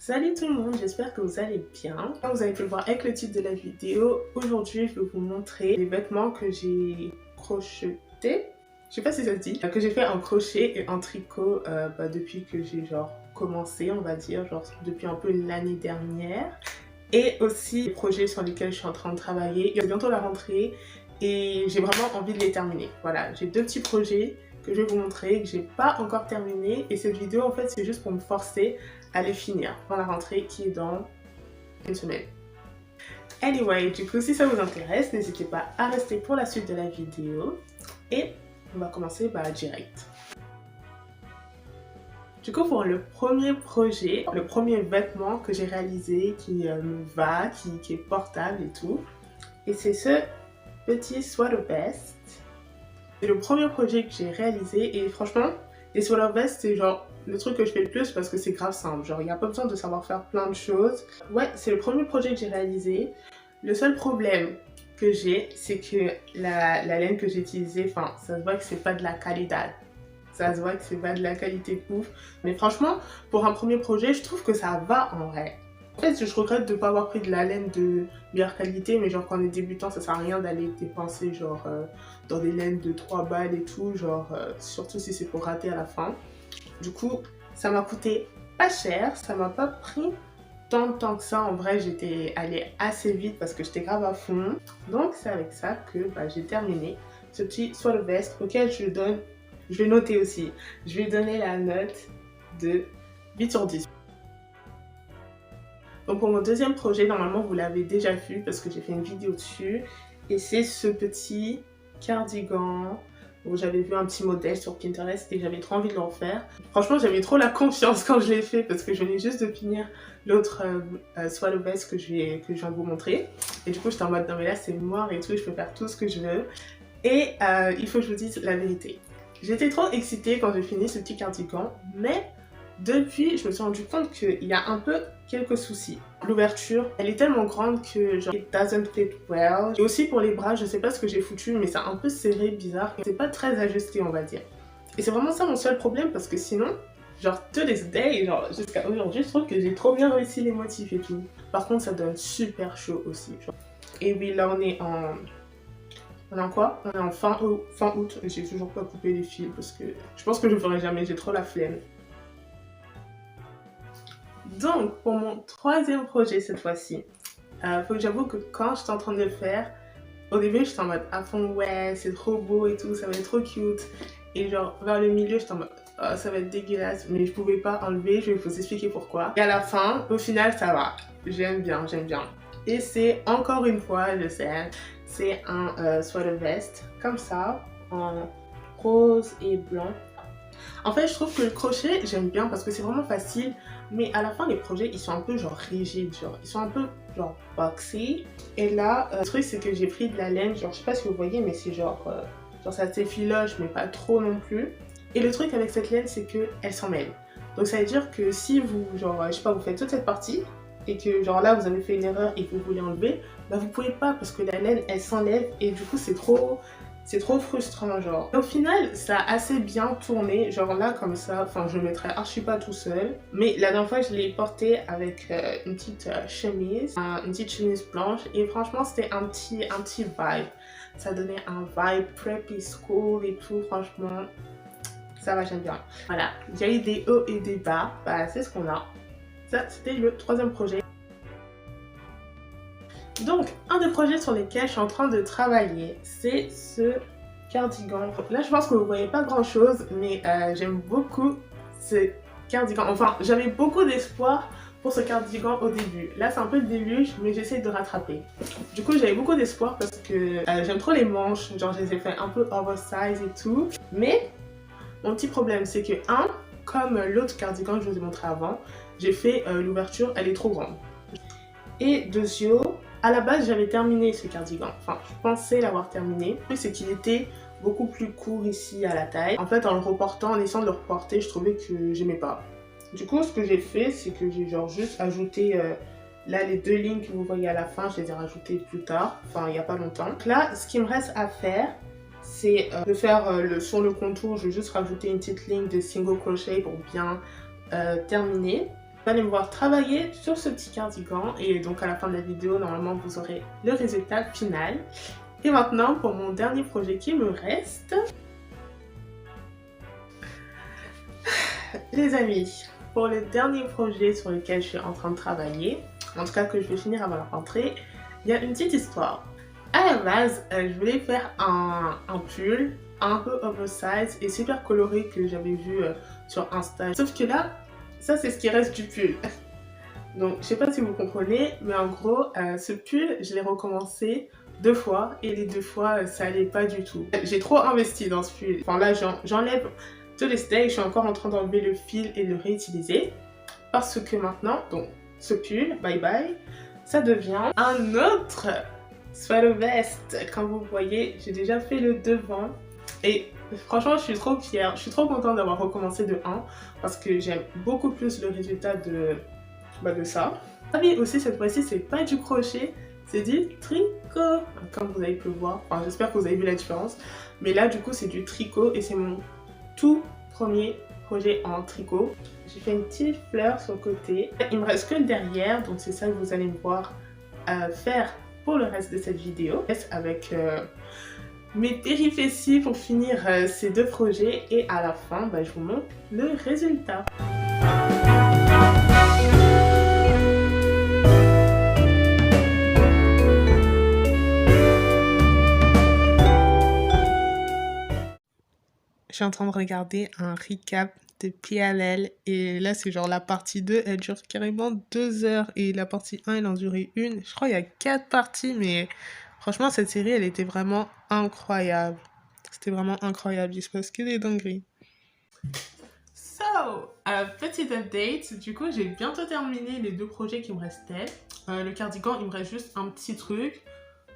Salut tout le monde, j'espère que vous allez bien. Comme vous avez pu le voir avec le titre de la vidéo, aujourd'hui je vais vous montrer les vêtements que j'ai crochetés. Je sais pas si ça se dit, que j'ai fait en crochet et en tricot depuis que j'ai commencé, on va dire, depuis un peu l'année dernière. Et aussi les projets sur lesquels je suis en train de travailler. Il y a bientôt la rentrée et j'ai vraiment envie de les terminer. Voilà, j'ai deux petits projets que je vais vous montrer, que j'ai pas encore terminé. Et cette vidéo en fait c'est juste pour me forcer à les finir pour la rentrée qui est dans une semaine. Anyway, du coup si ça vous intéresse, n'hésitez pas à rester pour la suite de la vidéo. Et on va commencer direct. Du coup, pour le premier projet, le premier vêtement que j'ai réalisé qui me va, qui est portable et tout, et c'est ce petit sweater vest. C'est le premier projet que j'ai réalisé et franchement, les sweater vests, c'est le truc que je fais le plus parce que c'est grave simple. Il n'y a pas besoin de savoir faire plein de choses. Ouais, c'est le premier projet que j'ai réalisé. Le seul problème que j'ai, c'est que la laine que j'ai utilisée, ça se voit que c'est pas de la qualité. Ça se voit que c'est pas de la qualité ouf. Mais franchement, pour un premier projet, je trouve que ça va en vrai. En fait, je regrette de ne pas avoir pris de la laine de meilleure qualité, mais quand on est débutant, ça sert à rien d'aller dépenser dans des laines de 3 balles et tout, surtout si c'est pour rater à la fin. Du coup, ça m'a coûté pas cher, ça m'a pas pris tant de temps que ça. En vrai, j'étais allée assez vite parce que j'étais grave à fond. Donc, c'est avec ça que j'ai terminé ce petit sweater vest auquel je vais noter aussi. Je vais donner la note de 8 sur 10. Donc pour mon deuxième projet, normalement vous l'avez déjà vu parce que j'ai fait une vidéo dessus. Et c'est ce petit cardigan où j'avais vu un petit modèle sur Pinterest et j'avais trop envie de le refaire. Franchement, j'avais trop la confiance quand je l'ai fait parce que je venais juste de finir l'autre sweater vest que je viens de vous montrer. Et du coup, j'étais en mode non mais là c'est mort et tout, je peux faire tout ce que je veux. Et il faut que je vous dise la vérité. J'étais trop excitée quand j'ai fini ce petit cardigan, mais depuis, je me suis rendu compte qu'il y a un peu quelques soucis. L'ouverture, elle est tellement grande que it doesn't fit well. Et aussi pour les bras, je sais pas ce que j'ai foutu, mais c'est un peu serré, bizarre. C'est pas très ajusté, on va dire. Et c'est vraiment ça mon seul problème parce que sinon, to this day, jusqu'à aujourd'hui, je trouve que j'ai trop bien réussi les motifs et tout. Par contre, ça donne super chaud aussi. Et oui, là on est en... On est en quoi? On est en fin août et j'ai toujours pas coupé les fils parce que je pense que je le ferai jamais, j'ai trop la flemme. Donc, pour mon troisième projet cette fois-ci, faut que j'avoue que quand j'étais en train de le faire, au début j'étais en mode à fond ouais, c'est trop beau et tout, ça va être trop cute. Et vers le milieu, j'étais en mode oh, ça va être dégueulasse, mais je pouvais pas enlever, je vais vous expliquer pourquoi. Et à la fin, au final, ça va. J'aime bien, j'aime bien. Et c'est encore une fois, je sais, c'est un sweater vest comme ça, en rose et blanc. En fait, je trouve que le crochet, j'aime bien parce que c'est vraiment facile, mais à la fin, les projets, ils sont un peu rigides, ils sont un peu boxy. Et là, le truc, c'est que j'ai pris de la laine, je sais pas si vous voyez, mais c'est ça s'effiloche, mais pas trop non plus. Et le truc avec cette laine, c'est qu'elle s'en mêle. Donc ça veut dire que si vous, je sais pas, vous faites toute cette partie, et que là, vous avez fait une erreur et que vous voulez enlever, vous pouvez pas parce que la laine, elle s'enlève et du coup, c'est trop frustrant, Au final, ça a assez bien tourné, là, comme ça, je le mettrais archi pas tout seul. Mais la dernière fois, je l'ai porté avec une petite chemise blanche. Et franchement, c'était un petit vibe. Ça donnait un vibe preppy school et tout, franchement. Ça va, j'aime bien. Voilà, il y a eu des hauts et des bas. C'est ce qu'on a. Ça, c'était le troisième projet. Donc, un des projets sur lesquels je suis en train de travailler, c'est ce cardigan. Là, je pense que vous ne voyez pas grand-chose, mais j'aime beaucoup ce cardigan. Enfin, j'avais beaucoup d'espoir pour ce cardigan au début. Là, c'est un peu le déluge, mais j'essaie de rattraper. Du coup, j'avais beaucoup d'espoir parce que j'aime trop les manches. Je les ai fait un peu oversize et tout. Mais, mon petit problème, c'est que comme l'autre cardigan que je vous ai montré avant, j'ai fait l'ouverture, elle est trop grande. Et deuxièmement, à la base, j'avais terminé ce cardigan. Enfin, je pensais l'avoir terminé. Le truc, c'est qu'il était beaucoup plus court ici à la taille. En fait, en le reportant, en essayant de le reporter, je trouvais que j'aimais pas. Du coup, ce que j'ai fait, c'est que j'ai juste ajouté là les deux lignes que vous voyez à la fin, je les ai rajoutées plus tard, il n'y a pas longtemps. Donc là, ce qui me reste à faire, c'est de faire sur le contour, je vais juste rajouter une petite ligne de single crochet pour bien terminer. Vous allez me voir travailler sur ce petit cardigan et donc à la fin de la vidéo, normalement, vous aurez le résultat final. Et maintenant, pour mon dernier projet qui me reste, les amis, pour le dernier projet sur lequel je suis en train de travailler, en tout cas que je vais finir avant la rentrée, il y a une petite histoire. À la base, je voulais faire un pull un peu oversize et super coloré que j'avais vu sur Insta. Sauf que là, ça c'est ce qui reste du pull. Donc je sais pas si vous comprenez, mais en gros, ce pull, je l'ai recommencé 2 fois et les 2 fois, ça allait pas du tout. J'ai trop investi dans ce pull. Enfin là, j'enlève tous les steaks, je suis encore en train d'enlever le fil et le réutiliser. Parce que maintenant, donc ce pull, bye bye, ça devient un autre sweater vest. Comme vous voyez, j'ai déjà fait le devant. Et franchement, je suis trop fière, je suis trop contente d'avoir recommencé de 1 parce que j'aime beaucoup plus le résultat de ça. Ah oui, aussi cette fois-ci, c'est pas du crochet, c'est du tricot. Comme vous avez pu le voir, enfin, j'espère que vous avez vu la différence. Mais là, du coup, c'est du tricot et c'est mon tout premier projet en tricot. J'ai fait une petite fleur sur le côté. Il me reste que le derrière, donc c'est ça que vous allez me voir faire pour le reste de cette vidéo. Avec mes péripéties pour finir ces 2 projets et à la fin, je vous montre le résultat. Je suis en train de regarder un recap de PLL et là c'est genre la partie 2, elle dure carrément 2 heures et la partie 1 elle en durait 1. Je crois qu'il y a 4 parties mais franchement cette série elle était vraiment incroyable. C'était vraiment incroyable, il se passe que des dingueries. So, petite update, du coup j'ai bientôt terminé les 2 projets qui me restaient. Le cardigan il me reste juste un petit truc.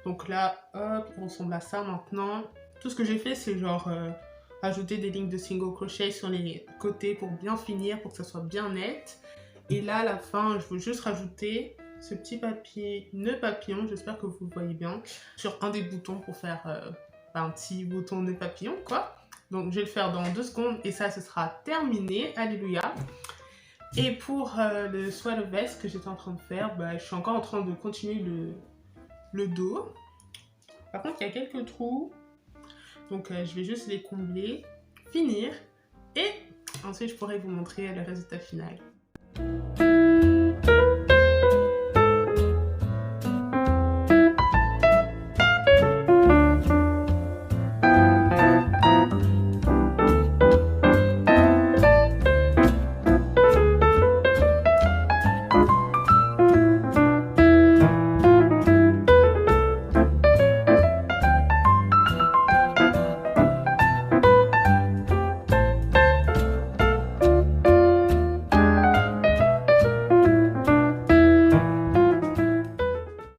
Donc là, hop, il ressemble à ça maintenant. Tout ce que j'ai fait c'est genre... ajouter des lignes de single crochet sur les côtés pour bien finir, pour que ça soit bien net. Et là, à la fin, je veux juste rajouter ce petit papier nœud papillon, j'espère que vous le voyez bien, sur un des boutons pour faire un petit bouton nœud papillon, quoi. Donc, je vais le faire dans 2 secondes et ça, ce sera terminé. Alléluia. Et pour le sweater vest que j'étais en train de faire, je suis encore en train de continuer le dos. Par contre, il y a quelques trous. Donc je vais juste les combler, finir et ensuite je pourrai vous montrer le résultat final.